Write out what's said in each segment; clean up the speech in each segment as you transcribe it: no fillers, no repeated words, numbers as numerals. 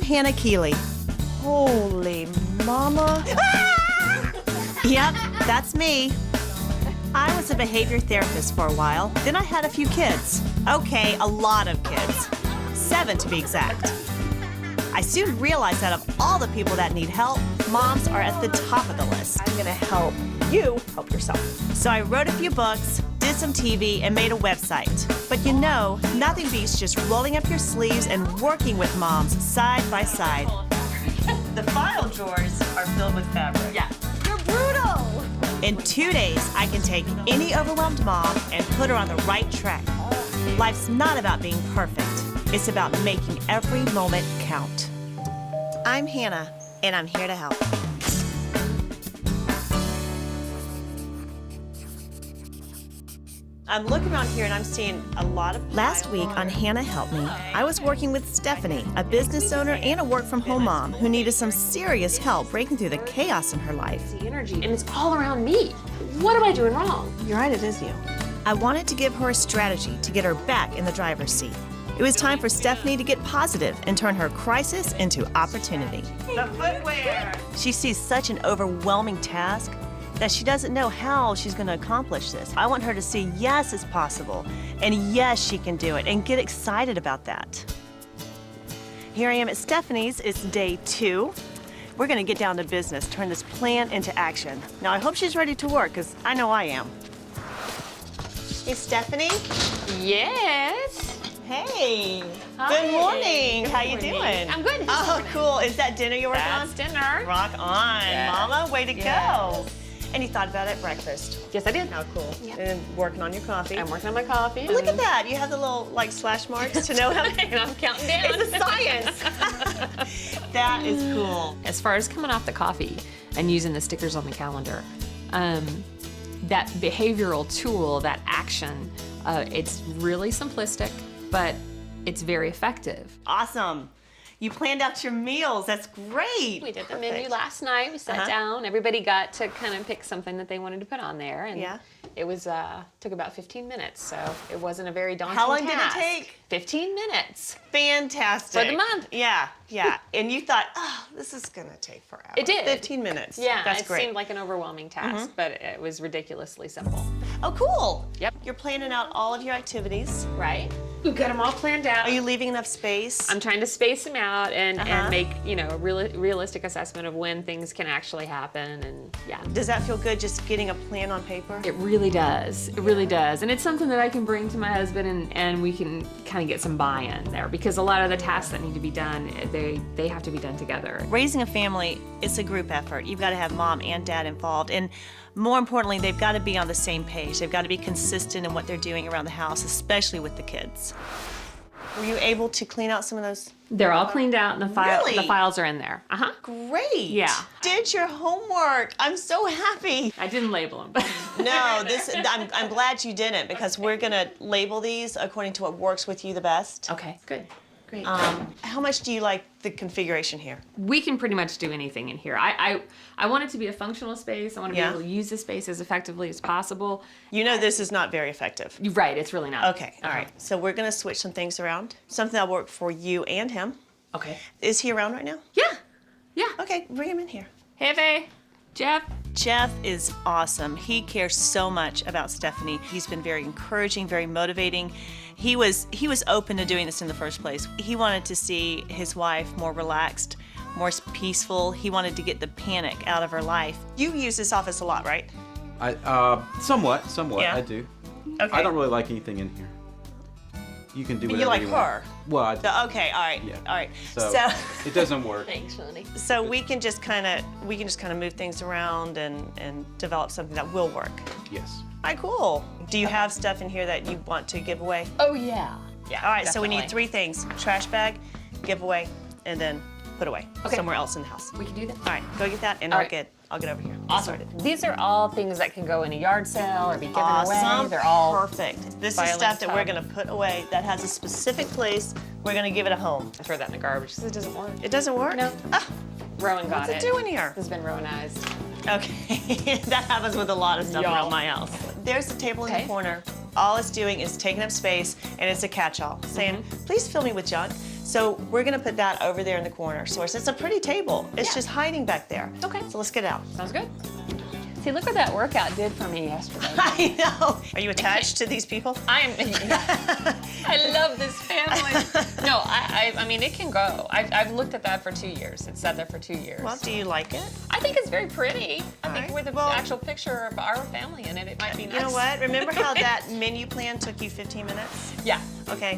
Hannah Keeley. Holy mama. Yep, that's me. I was a behavior therapist for a while. Then I had a few kids. Okay, a lot of kids. 7 to be exact. I soon realized that of all the people that need help, moms are at the top of the list. I'm gonna help you help yourself. So I wrote a few books, did some TV, and made a website. But you know, nothing beats just rolling up your sleeves and working with moms side by side. The file drawers are filled with fabric. Yeah. You're brutal. In 2 days, I can take any overwhelmed mom and put her on the right track. Life's not about being perfect. It's about making every moment count. I'm Hannah, and I'm here to help. I'm looking around here and I'm seeing a lot of... Last week on Hannah Help Me, I was working with Stephanie, a business owner and a work-from-home mom who needed some serious help breaking through the chaos in her life. The energy, and it's all around me. What am I doing wrong? You're right, it is you. I wanted to give her a strategy to get her back in the driver's seat. It was time for Stephanie to get positive and turn her crisis into opportunity. The footwear! She sees such an overwhelming task that she doesn't know how she's going to accomplish this. I want her to see yes, it's possible, and yes, she can do it, and get excited about that. Here I am at Stephanie's. It's day 2. We're going to get down to business, turn this plan into action. Now, I hope she's ready to work, because I know I am. Hey, Stephanie. Yes. Hey. Hi. Good morning. How you Good doing? morning. I'm good. Oh, cool. Is that dinner you're working on? That's dinner. Rock on, Yes. Mama. Way to Yes. go. And you thought about it at breakfast. Yes, I did. How cool. Yep. And working on your coffee. I'm working on my coffee. Look at that. You have the little, like, slash marks to know how... And I'm counting down. It's a science. That is cool. As far as coming off the coffee and using the stickers on the calendar, that behavioral tool, that action, it's really simplistic, but it's very effective. Awesome. You planned out your meals. That's great. We did the Perfect. menu last night. We sat down. Everybody got to kind of pick something that they wanted to put on there, and Yeah. it was took about 15 minutes, so it wasn't a very daunting How long task. did it take? 15 minutes. Fantastic. For the month. Yeah, yeah. And you thought, oh, this is going to take forever. It did. 15 minutes. Yeah, That's it great. seemed like an overwhelming task, but it was ridiculously simple. Oh, cool. Yep. You're planning out all of your activities. Right. We've got them all planned out. Are you leaving enough space? I'm trying to space them out and Uh-huh. make, you know, a realistic assessment of when things can actually happen, and yeah. Does that feel good, just getting a plan on paper? It really does. It really does. And it's something that I can bring to my husband, and we can kind of get some buy-in there, because a lot of the tasks that need to be done, they have to be done together. Raising a family, it's a group effort. You've got to have mom and dad involved. And more importantly, they've got to be on the same page. They've got to be consistent in what they're doing around the house, especially with the kids. Were you able to clean out some of those? They're all cleaned out, and the Really? files are in there. Uh-huh. Great. Yeah. Did your homework. I'm so happy. I didn't label them. No, I'm glad you didn't, because we're going to label these according to what works with you the best. Okay, good. Great. How much do you like the configuration here? We can pretty much do anything in here. I want it to be a functional space. I want to Yeah. be able to use the space as effectively as possible. You know this is not very effective. You're right, it's really not. Okay, all right. So we're going to switch some things around. Something that'll work for you and him. Okay. Is he around right now? Yeah. Yeah. Okay, bring him in here. Hey, Faye. Jeff. Jeff is awesome. He cares so much about Stephanie. He's been very encouraging, very motivating. He was open to doing this in the first place. He wanted to see his wife more relaxed, more peaceful. He wanted to get the panic out of her life. You use this office a lot, right? Somewhat, Yeah. I do. Okay. I don't really like anything in here. You can do But whatever you like want. her. Well, I do. Okay, all right, Yeah. all right. So, it doesn't work. Thanks, honey. So we can just kind of move things around and develop something that will work. Yes. All right, cool. Do you have stuff in here that you want to give away? Oh, yeah. Yeah. All right, so we need definitely. 3 things: trash bag, give away, and then put away Okay. somewhere else in the house. We can do that. All right, go get that, and All I'll right. get over here. Awesome. Started. These are all things that can go in a yard sale or be given Awesome. away. They're all perfect. This is violent stuff that we're stuff. gonna put away that has a specific place. We're gonna give it a home. I throw that in the garbage because it doesn't work. It doesn't work? No. Ah, Rowan got what's it it. doing here? It's been Rowanized. Okay, that happens with a lot of stuff Y'all. around my house. There's a table in Okay. the corner. All it's doing is taking up space, and it's a catch-all, saying, please fill me with junk. So we're gonna put that over there in the corner. So it's a pretty table. It's Yeah. just hiding back there. Okay. So let's get it out. Sounds good. See, look what that workout did for me yesterday. I know. Are you attached to these people? I love this family. No, I mean, it can go. I've looked at that for 2 years. It's sat there for 2 years. Well, do you like it? I think it's very pretty. I think right. with the Well- actual picture of our family in it, it might be nice. You know what? Remember how that menu plan took you 15 minutes? Yeah. Okay.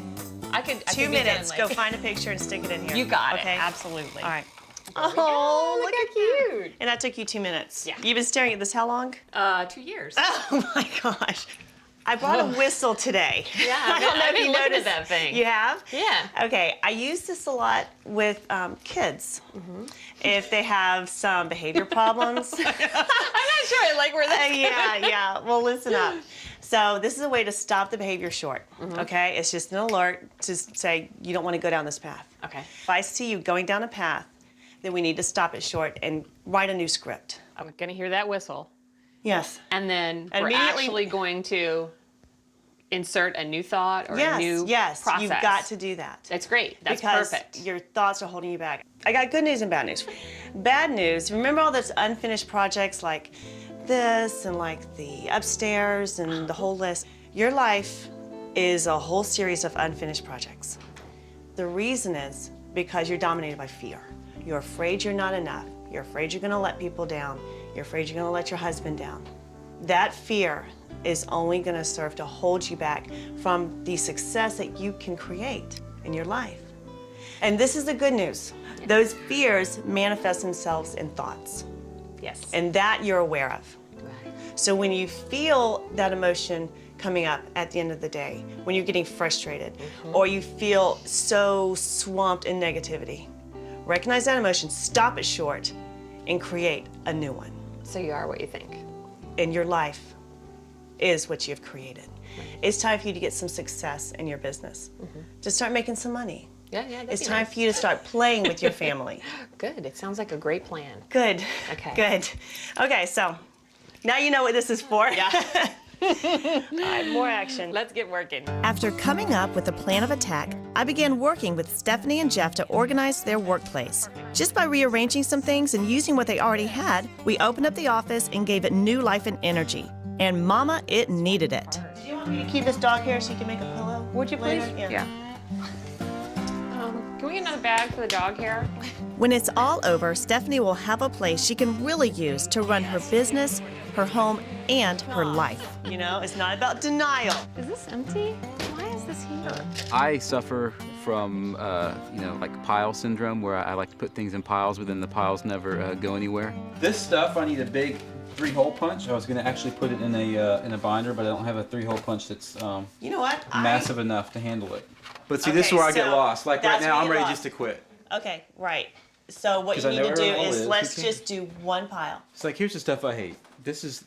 I could 2 be done, minutes. like- Go find a picture and stick it in here. You got okay? it. Absolutely. All right. Oh, look how cute. And that took you 2 minutes. Yeah. You've been staring at this how long? 2 years. Oh my gosh. I brought a whistle today. Yeah, I don't know I've if been you looking noticed. at that thing. You have? Yeah. Okay, I use this a lot with kids. If they have some behavior problems. I'm not sure I like where that's yeah. Well, listen up. So this is a way to stop the behavior short, okay? It's just an alert to say you don't want to go down this path. Okay. If I see you going down a path, then we need to stop it short and write a new script. I'm gonna hear that whistle, Yes. and then we're Immediately- actually going to insert a new thought or a new Yes, process. you've got to do that. That's great. That's because perfect. your thoughts are holding you back. I got good news and bad news. Bad news, remember all those unfinished projects like this and like the upstairs and the whole list? Your life is a whole series of unfinished projects. The reason is because you're dominated by fear. You're afraid you're not enough. You're afraid you're gonna let people down. You're afraid you're gonna let your husband down. That fear is only gonna serve to hold you back from the success that you can create in your life. And this is the good news. Those fears manifest themselves in thoughts, Yes. and that you're aware of. So when you feel that emotion coming up at the end of the day, when you're getting frustrated, or you feel so swamped in negativity, recognize that emotion, stop it short, and create a new one. So you are what you think. And your life is what you've created. It's time for you to get some success in your business. To start making some money. Yeah, that'd It's be time nice. for you to start playing with your family. Good. It sounds like a great plan. Good. Okay. Good. Okay, so now you know what this is for. Yeah. All right, more action. Let's get working. After coming up with a plan of attack, I began working with Stephanie and Jeff to organize their workplace. Just by rearranging some things and using what they already had, we opened up the office and gave it new life and energy. And mama, it needed it. Do you want me to keep this dog here so you can make a pillow? Would you please? later? Yeah. Can we get another bag for the dog hair? When it's all over, Stephanie will have a place she can really use to run her business, her home, and her life. You know, it's not about denial. Is this empty? Why is this here? I suffer from, like pile syndrome, where I like to put things in piles, but then the piles never go anywhere. This stuff, I need a big 3-hole punch. I was going to actually put it in a binder, but I don't have a 3-hole punch that's You know what? massive enough to handle it. But see, this is Okay, where I get so lost. Like right that's now, where I'm you get ready lost. just to quit. Okay, right. So what 'Cause you I need know to do where it all is is. let's You can't- just do one pile. It's like, here's the stuff I hate. This is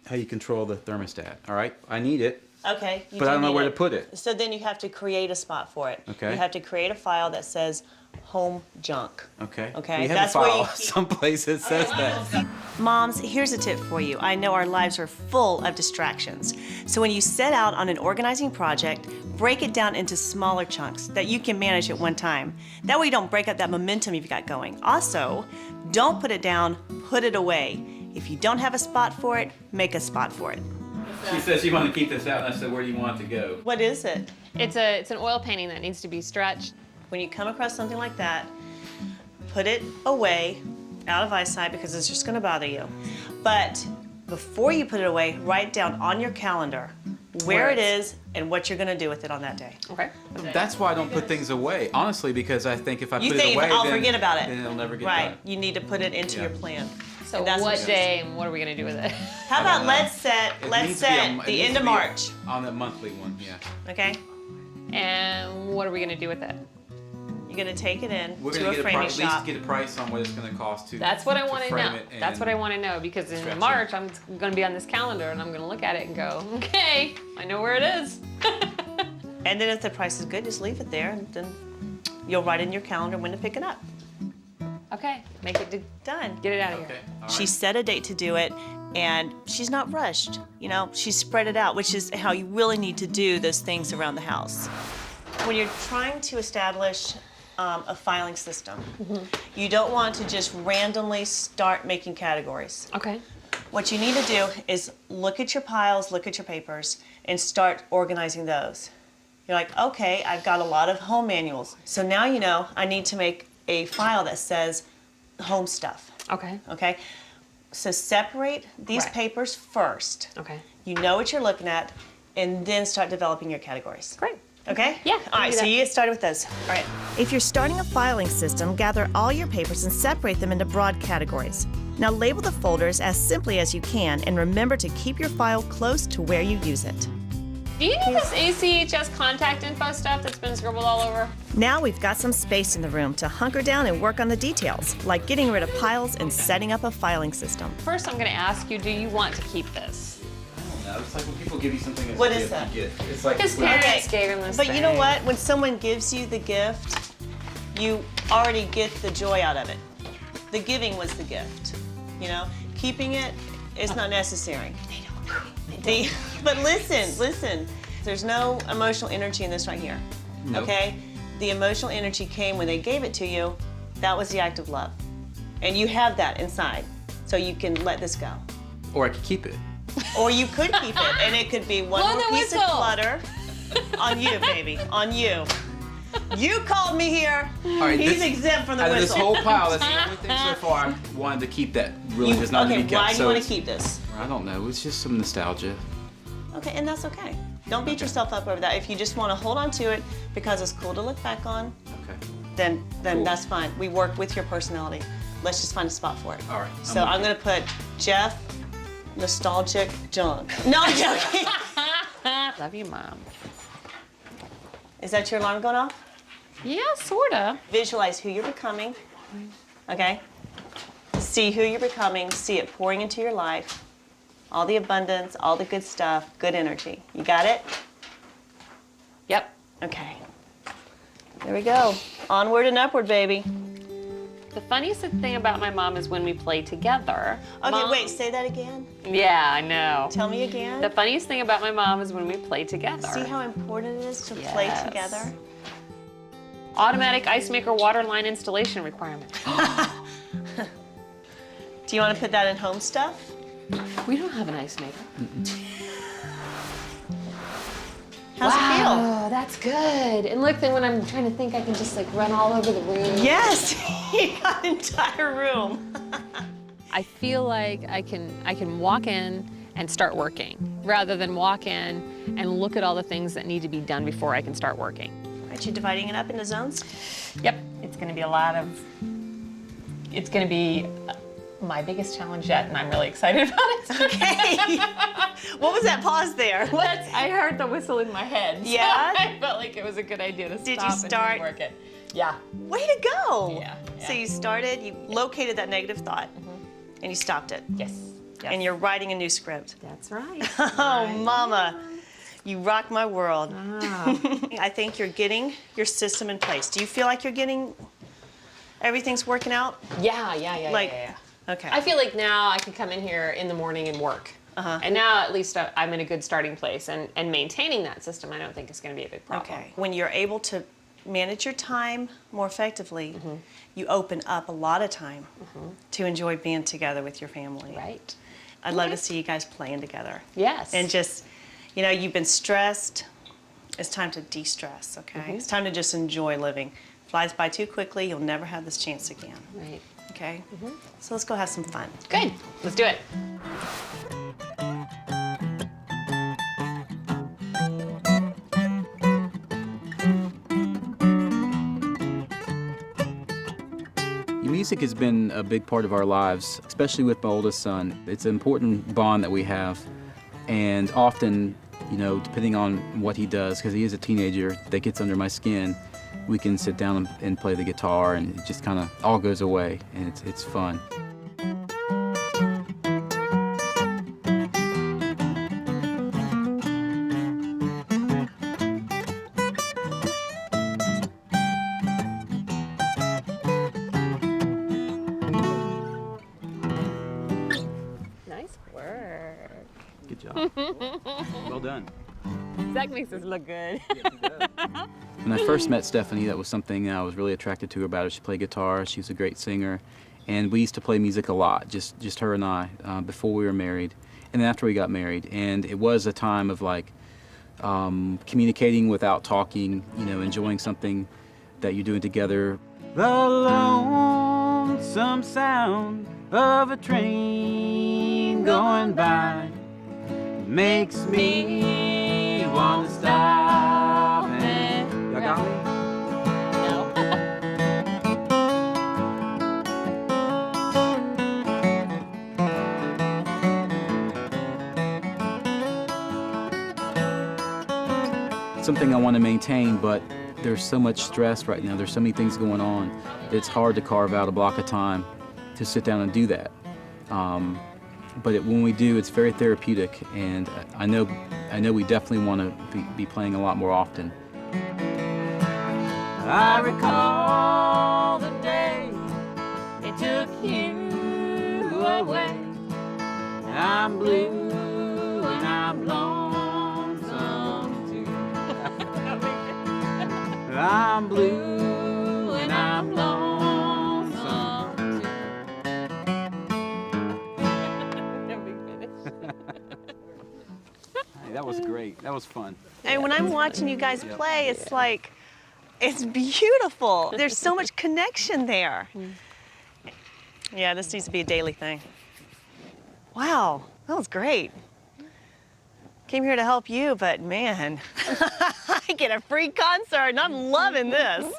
how you control the thermostat, all right? I need it, Okay. You but do I don't know need where it. to put it. So then you have to create a spot for it. Okay. You have to create a file that says home junk. Okay. Okay, We have that's a where file you keep- someplace that says that. Moms, here's a tip for you. I know our lives are full of distractions. So when you set out on an organizing project, break it down into smaller chunks that you can manage at one time. That way you don't break up that momentum you've got going. Also, don't put it down, put it away. If you don't have a spot for it, make a spot for it. She says you want to keep this out, and I said, where do you want it to go? What is it? It's an oil painting that needs to be stretched. When you come across something like that, put it away, out of eyesight, because it's just gonna bother you. But before you put it away, write down on your calendar where it is and what you're gonna do with it on that day. Okay. That's why I don't put things away, honestly, because I think if I You put think it away, I'll then, forget about it. then it'll never get Right, done. you need to put it into Yeah. your plan. So And that's what what- day and what are we gonna do with it? How about let's set It let's needs to be set it the needs end to of be March, on the monthly one, yeah. okay? And what are we gonna do with it? You're gonna take it in We're to gonna a get framing at least shop. get a price on what it's gonna cost to. That's what I want to frame know. it and That's what I want to know because stretch in it. March I'm going to be on this calendar and I'm going to look at it and go, okay, I know where it is. And then if the price is good, just leave it there, and then you'll write in your calendar when to pick it up. Okay, make it Done. get it out of Okay. here. All She right. set a date to do it, and she's not rushed. You know, she's spread it out, which is how you really need to do those things around the house. When you're trying to establish a filing system, you don't want to just randomly start making categories. Okay. What you need to do is look at your piles, look at your papers, and start organizing those. You're like, okay, I've got a lot of home manuals. So now you know I need to make a file that says home stuff. Okay. Okay? So separate these Right. papers first. Okay. You know what you're looking at, and then start developing your categories. Great. Okay? Yeah, All right, do so that. you get started with those. All right. If you're starting a filing system, gather all your papers and separate them into broad categories. Now label the folders as simply as you can, and remember to keep your file close to where you use it. Do you need this ACHS contact info stuff that's been scribbled all over? Now we've got some space in the room to hunker down and work on the details, like getting rid of piles and setting up a filing system. First, I'm going to ask you, do you want to keep this? I don't know. It's like when people give you something as What a is gift, that? you get. It's like His when- parents gave him this But you know thing. what? When someone gives you the gift, you already get the joy out of it. The giving was the gift. You know, keeping it is not necessary. But listen. There's no emotional energy in this right here. Nope. Okay? The emotional energy came when they gave it to you. That was the act of love. And you have that inside. So you can let this go. Or I could keep it. Or you could keep it, and it could be one Blow more the piece of whistle. clutter. On you, baby. On you. You called me here. All right, He's this- exempt from the Out of this whistle. whole pile, that's the only thing so far I wanted to keep that really does not okay, need to be kept. why do you So want to it's- keep this? I don't know. It's just some nostalgia. Okay, and that's okay. Don't beat yourself up over that. If you just want to hold on to it because it's cool to look back on, Okay. then Cool. that's fine. We work with your personality. Let's just find a spot for it. All right, So I'm I'm with going to put Jeff, nostalgic junk. No, I'm joking. Love you, Mom. Is that your alarm going off? Yeah, sorta. Visualize who you're becoming. Okay? See who you're becoming. See it pouring into your life. All the abundance, all the good stuff, good energy. You got it? Yep. Okay. There we go. Onward and upward, baby. The funniest thing about my mom is when we play together. Okay, Mom- wait, say that again. Yeah, I know. Tell me again. The funniest thing about my mom is when we play together. See how important it is to play Yes. together? Automatic ice maker water line installation requirement. Do you want to put that in home stuff? We don't have an ice maker. How's it feel? Oh, that's good. And look, then when I'm trying to think, I can just like run all over the room. Yes, you got an entire room. I feel like I can walk in and start working rather than walk in and look at all the things that need to be done before I can start working. Aren't you dividing it up into zones? Yep, it's going to be a lot of. It's going to be my biggest challenge yet, and I'm really excited about it. Okay. What was that pause there? I heard the whistle in my head. So Yeah? I felt like it was a good idea to Did you stop start- and work it. Yeah. Way to go. Yeah, So yeah. you started, you located that negative thought, and you stopped it. Yes. Yes. And you're writing a new script. That's right. Oh, mama, you rock my world. Ah. I think you're getting your system in place. Do you feel like you're getting, everything's working out? Yeah. Like- yeah. Okay. I feel like now I can come in here in the morning and work. And now at least I'm in a good starting place, and maintaining that system I don't think is going to be a big problem. Okay. When you're able to manage your time more effectively, you open up a lot of time to enjoy being together with your family. Right. I'd love to see you guys playing together. Yes. And just, you know, you've been stressed. It's time to de-stress, okay? It's time to just enjoy living. Flies by too quickly, you'll never have this chance again, Right. okay? So let's go have some fun. Good. Let's do it. Music has been a big part of our lives, especially with my oldest son. It's an important bond that we have, and often, you know, depending on what he does, because he is a teenager, that gets under my skin, we can sit down and play the guitar, and it just kind of all goes away, and it's fun. Nice work. Good job. Well done. Zach makes us look good. Yes, it does. When I first met Stephanie, that was something I was really attracted to her about. She played guitar, she was a great singer, and we used to play music a lot, just her and I, before we were married, and then after we got married. And it was a time of like communicating without talking, you know, enjoying something that you're doing together. The lonesome sound of a train going by makes me want to stop and... Y'all got me? Something I want to maintain, but there's so much stress right now. There's so many things going on. It's hard to carve out a block of time to sit down and do that. But when we do, it's very therapeutic, and I know we definitely want to be playing a lot more often. I recall the day they took you away. I'm blue and I'm lonesome too. I'm blue and I'm lonesome too. Hey, that was great. That was fun. And when I'm watching you guys play, it's like, it's beautiful. There's so much connection there. Yeah, this needs to be a daily thing. Wow, that was great. Came here to help you, but man, I get a free concert and I'm loving this.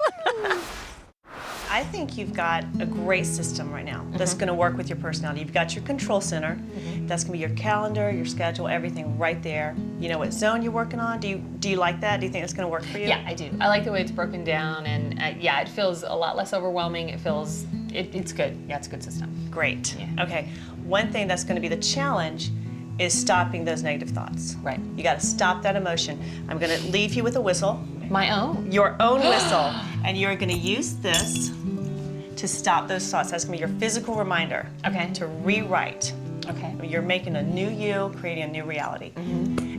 I think you've got a great system right now that's going to work with your personality. You've got your control center. That's going to be your calendar, your schedule, everything right there. You know what zone you're working on. Do you like that? Do you think it's going to work for you? Yeah, I do. I like the way it's broken down, and yeah, it feels a lot less overwhelming. It feels, it's good. Yeah, it's a good system. Great. Yeah. Okay. One thing that's going to be the challenge is stopping those negative thoughts. Right. You got to stop that emotion. I'm going to leave you with a whistle. My own. Your own whistle. And you're going to use this to stop those thoughts. That's going to be your physical reminder. Okay. To rewrite. Okay. You're making a new you, creating a new reality.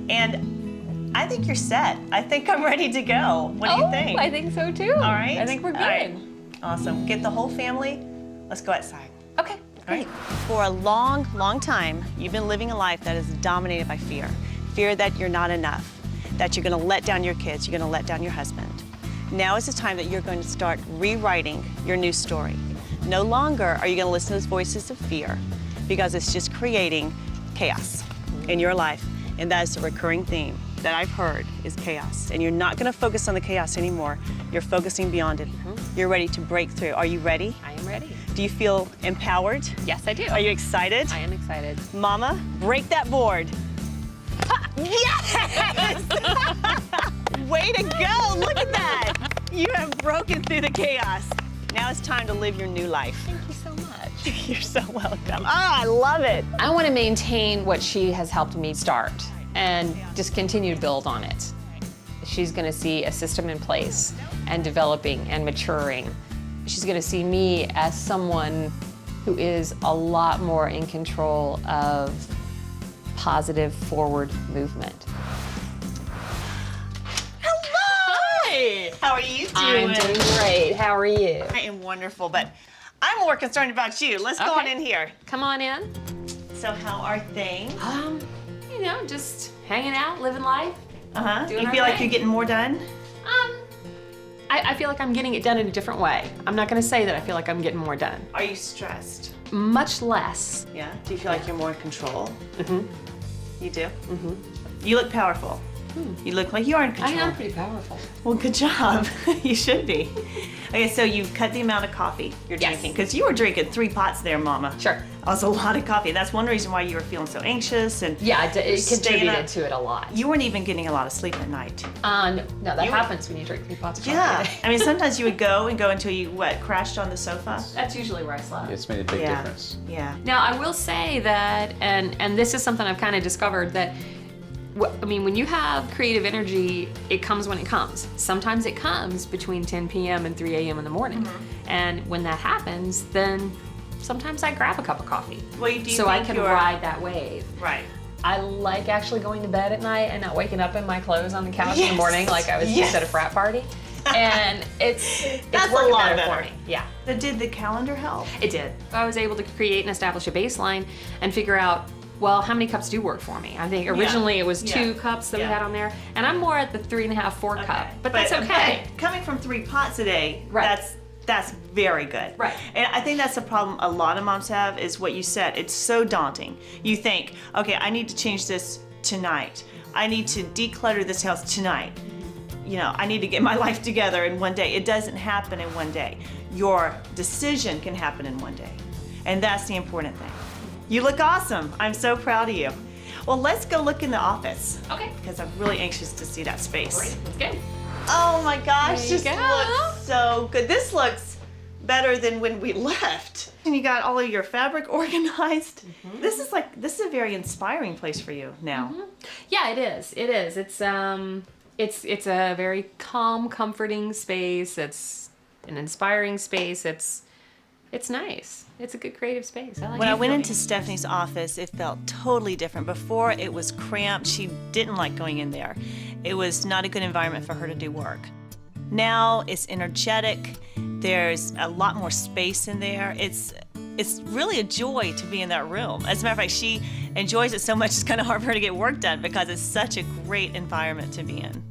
And I think you're set. I think I'm ready to go. What do you think? I think so too. All right. I think we're good. All right. Awesome. Get the whole family. Let's go outside. Okay. All right. For a long, long time, you've been living a life that is dominated by fear. Fear that you're not enough, that you're going to let down your kids, you're going to let down your husband. Now is the time that you're going to start rewriting your new story. No longer are you going to listen to those voices of fear, because it's just creating chaos in your life. And that is the recurring theme that I've heard is chaos. And you're not going to focus on the chaos anymore. You're focusing beyond it. You're ready to break through. Are you ready? I am ready. Do you feel empowered? Yes, I do. Are you excited? I am excited. Mama, break that board. Ha! Yes! Way to go! Look at that! You have broken through the chaos. Now it's time to live your new life. Thank you so much. You're so welcome. Oh, I love it. I want to maintain what she has helped me start and just continue to build on it. She's going to see a system in place and developing and maturing. She's going to see me as someone who is a lot more in control of positive forward movement. Hello! How are you doing? I'm doing great. How are you? I am wonderful, but I'm more concerned about you. Let's go on in here. Come on in. So how are things? You know, just hanging out, living life. Uh-huh. Doing You our feel like thing. you're getting more done? I feel like I'm getting it done in a different way. I'm not going to say that I feel like I'm getting more done. Are you stressed? Much less. Yeah. Do you feel like you're more in control? Mm-hmm. You do? Mm-hmm. You look powerful. You look like you are in control. I am pretty powerful. Well, good job. You should be. Okay, so you've cut the amount of coffee you're Yes. drinking, because you were drinking 3 pots there, Mama. Sure. That was a lot of coffee. That's one reason why you were feeling so anxious and Yeah, it staying contributed up. to it a lot. You weren't even getting a lot of sleep at night. No, that You- happens when you drink 3 pots of coffee. Yeah. a day. I mean, sometimes you would go until you, crashed on the sofa? That's usually where I slept. It's made a big difference. Yeah. Now, I will say that, and this is something I've kind of discovered, that I mean, when you have creative energy, it comes when it comes. Sometimes it comes between 10 p.m. and 3 a.m. in the morning. And when that happens, then sometimes I grab a cup of coffee. Well, do you so I think can you're- ride that wave. Right. I like actually going to bed at night and not waking up in my clothes on the couch in Yes. the morning like I was Yes. just at a frat party. And it's That's a working lot better for better. me. Yeah. But did the calendar help? It did. I was able to create and establish a baseline and figure out, well, how many cups do work for me? I think originally it was 2 cups that we had on there, and I'm more at the 3.5, 4 cup, but that's okay. But coming from 3 pots a day, Right. that's very good. Right. And I think that's the problem a lot of moms have is what you said. It's so daunting. You think, okay, I need to change this tonight. I need to declutter this house tonight. You know, I need to get my life together in one day. It doesn't happen in one day. Your decision can happen in one day. And that's the important thing. You look awesome. I'm so proud of you. Well, let's go look in the office. Okay. Because I'm really anxious to see that space. Great. Let's go. Oh my gosh, There you this go. looks so good. This looks better than when we left. And you got all of your fabric organized. Mm-hmm. This is a very inspiring place for you now. Yeah, it is. It is. It's a very calm, comforting space. It's an inspiring space. It's nice. It's a good creative space. I like When it. I went into Stephanie's office, it felt totally different. Before, it was cramped. She didn't like going in there. It was not a good environment for her to do work. Now it's energetic. There's a lot more space in there. It's really a joy to be in that room. As a matter of fact, she enjoys it so much it's kind of hard for her to get work done because it's such a great environment to be in.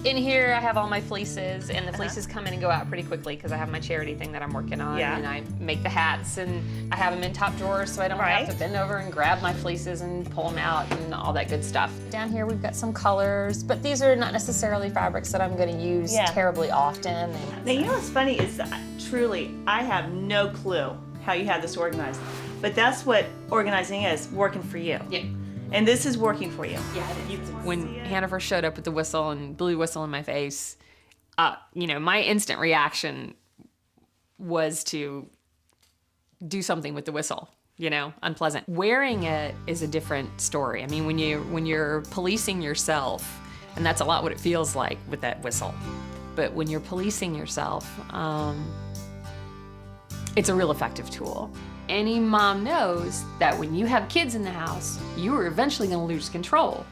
In here, I have all my fleeces, and the fleeces come in and go out pretty quickly because I have my charity thing that I'm working on, Yeah. and I make the hats, and I have them in top drawers so I don't have to bend over and grab my fleeces and pull them out and all that good stuff. Down here, we've got some colors, but these are not necessarily fabrics that I'm going to use terribly often. Now, you know what's funny is that truly, I have no clue how you have this organized, but that's what organizing is, working for you. Yeah. And this is working for you. Yeah, when Hannah first showed up with the whistle and blew whistle in my face, my instant reaction was to do something with the whistle, unpleasant. Wearing it is a different story. I mean, when you're policing yourself, and that's a lot what it feels like with that whistle, but when you're policing yourself, it's a real effective tool. Any mom knows that when you have kids in the house, you are eventually going to lose control.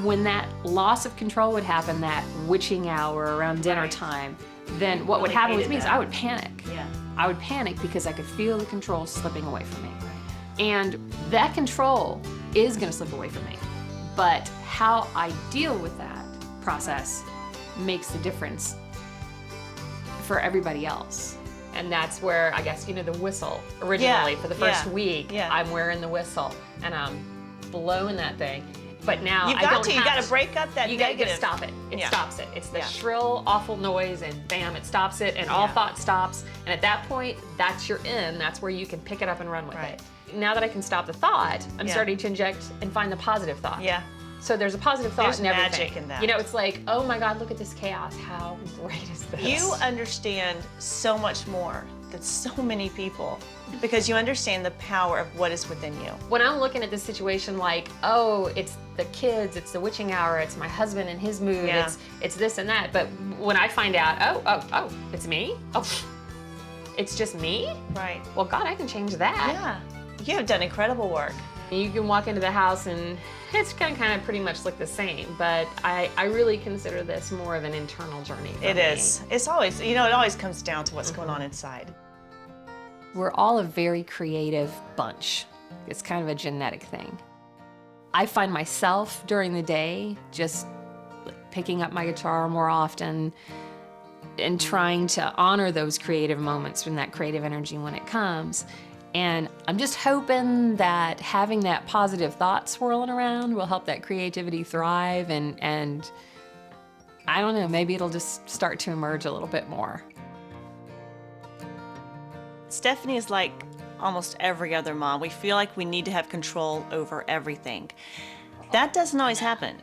When that loss of control would happen, that witching hour around dinner time, then what would happen with me is I would panic. Yeah. I would panic because I could feel the control slipping away from me. And that control is going to slip away from me. But how I deal with that process makes the difference for everybody else. And that's where, I guess, the whistle originally for the first week, I'm wearing the whistle and I'm blowing that thing. But now You got to break up that you negative. got to stop it. It Yeah. stops it. It's the Yeah. shrill, awful noise, and bam, it stops it, and all thought stops. And at that point, that's your in. That's where you can pick it up and run with it. Now that I can stop the thought, I'm starting to inject and find the positive thought. Yeah. So there's a positive thought There's in everything. magic in that. It's like, oh my God, look at this chaos. How great is this? You understand so much more than so many people because you understand the power of what is within you. When I'm looking at this situation like, oh, it's the kids, it's the witching hour, it's my husband and his mood, it's this and that. But when I find out, oh, it's me? Oh, it's just me? Right. Well, God, I can change that. Yeah. You have done incredible work. You can walk into the house and it's kind of pretty much look the same, but I really consider this more of an internal journey for me. It is. It's always, it always comes down to what's going on inside. We're all a very creative bunch. It's kind of a genetic thing. I find myself during the day just picking up my guitar more often and trying to honor those creative moments and that creative energy when it comes. And I'm just hoping that having that positive thought swirling around will help that creativity thrive and I don't know, maybe it'll just start to emerge a little bit more. Stephanie is like almost every other mom. We feel like we need to have control over everything. That doesn't always happen.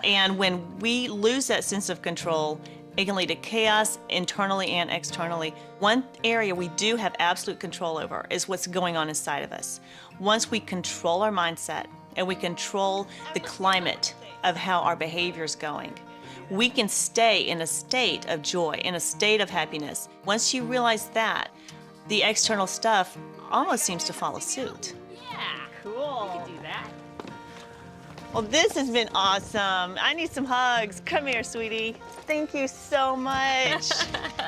And when we lose that sense of control, it can lead to chaos internally and externally. One area we do have absolute control over is what's going on inside of us. Once we control our mindset and we control the climate of how our behavior is going, we can stay in a state of joy, in a state of happiness. Once you realize that, the external stuff almost seems to follow suit. Yeah, cool. You can do that. Well, this has been awesome. I need some hugs. Come here, sweetie. Thank you so much.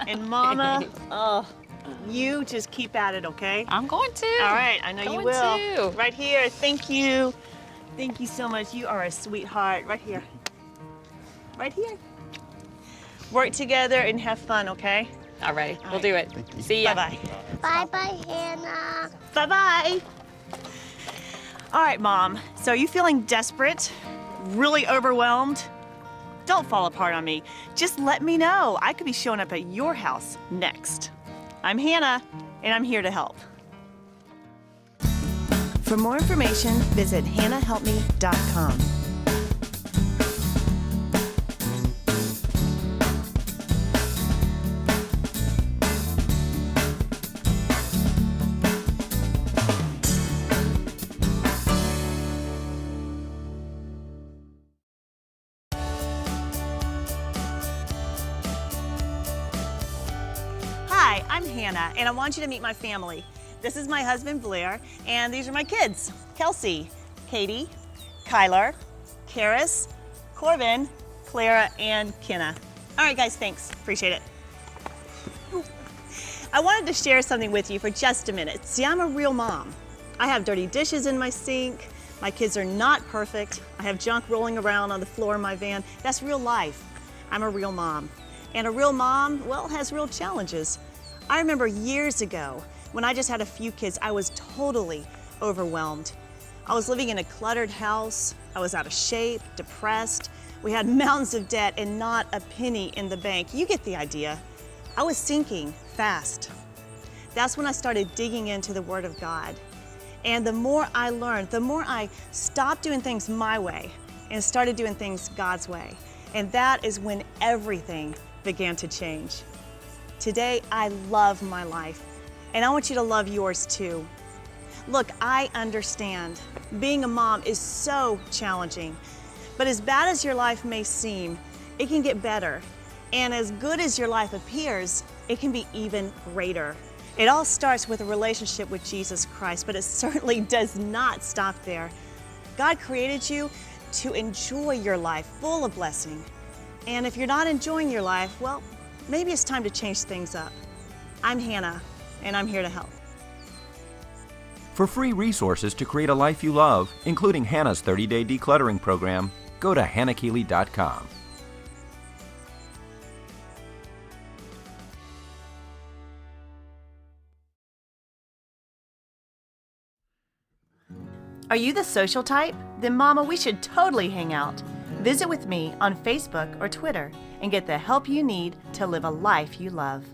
And Mama, oh, you just keep at it, okay? I'm going to. All right, I know you will. Going to. Right here, thank you. Thank you so much. You are a sweetheart. Right here. Right here. Work together and have fun, okay? All right, we'll do it. See ya. Bye-bye. Bye-bye, Hannah. Bye-bye. All right, Mom. So are you feeling desperate? Really overwhelmed? Don't fall apart on me. Just let me know. I could be showing up at your house next. I'm Hannah, and I'm here to help. For more information, visit hannahhelpme.com. Hi, I'm Hannah, and I want you to meet my family. This is my husband, Blair, and these are my kids, Kelsey, Katie, Kyler, Karis, Corbin, Clara, and Kenna. All right, guys, thanks. Appreciate it. I wanted to share something with you for just a minute. See, I'm a real mom. I have dirty dishes in my sink. My kids are not perfect. I have junk rolling around on the floor of my van. That's real life. I'm a real mom. And a real mom, well, has real challenges. I remember years ago when I just had a few kids, I was totally overwhelmed. I was living in a cluttered house. I was out of shape, depressed. We had mountains of debt and not a penny in the bank. You get the idea. I was sinking fast. That's when I started digging into the Word of God. And the more I learned, the more I stopped doing things my way and started doing things God's way. And that is when everything began to change. Today, I love my life, and I want you to love yours too. Look, I understand. Being a mom is so challenging, but as bad as your life may seem, it can get better. And as good as your life appears, it can be even greater. It all starts with a relationship with Jesus Christ, but it certainly does not stop there. God created you to enjoy your life full of blessing. And if you're not enjoying your life, well, maybe it's time to change things up. I'm Hannah, and I'm here to help. For free resources to create a life you love, including Hannah's 30-day decluttering program, go to hannahkeeley.com. Are you the social type? Then Mama, we should totally hang out. Visit with me on Facebook or Twitter and get the help you need to live a life you love.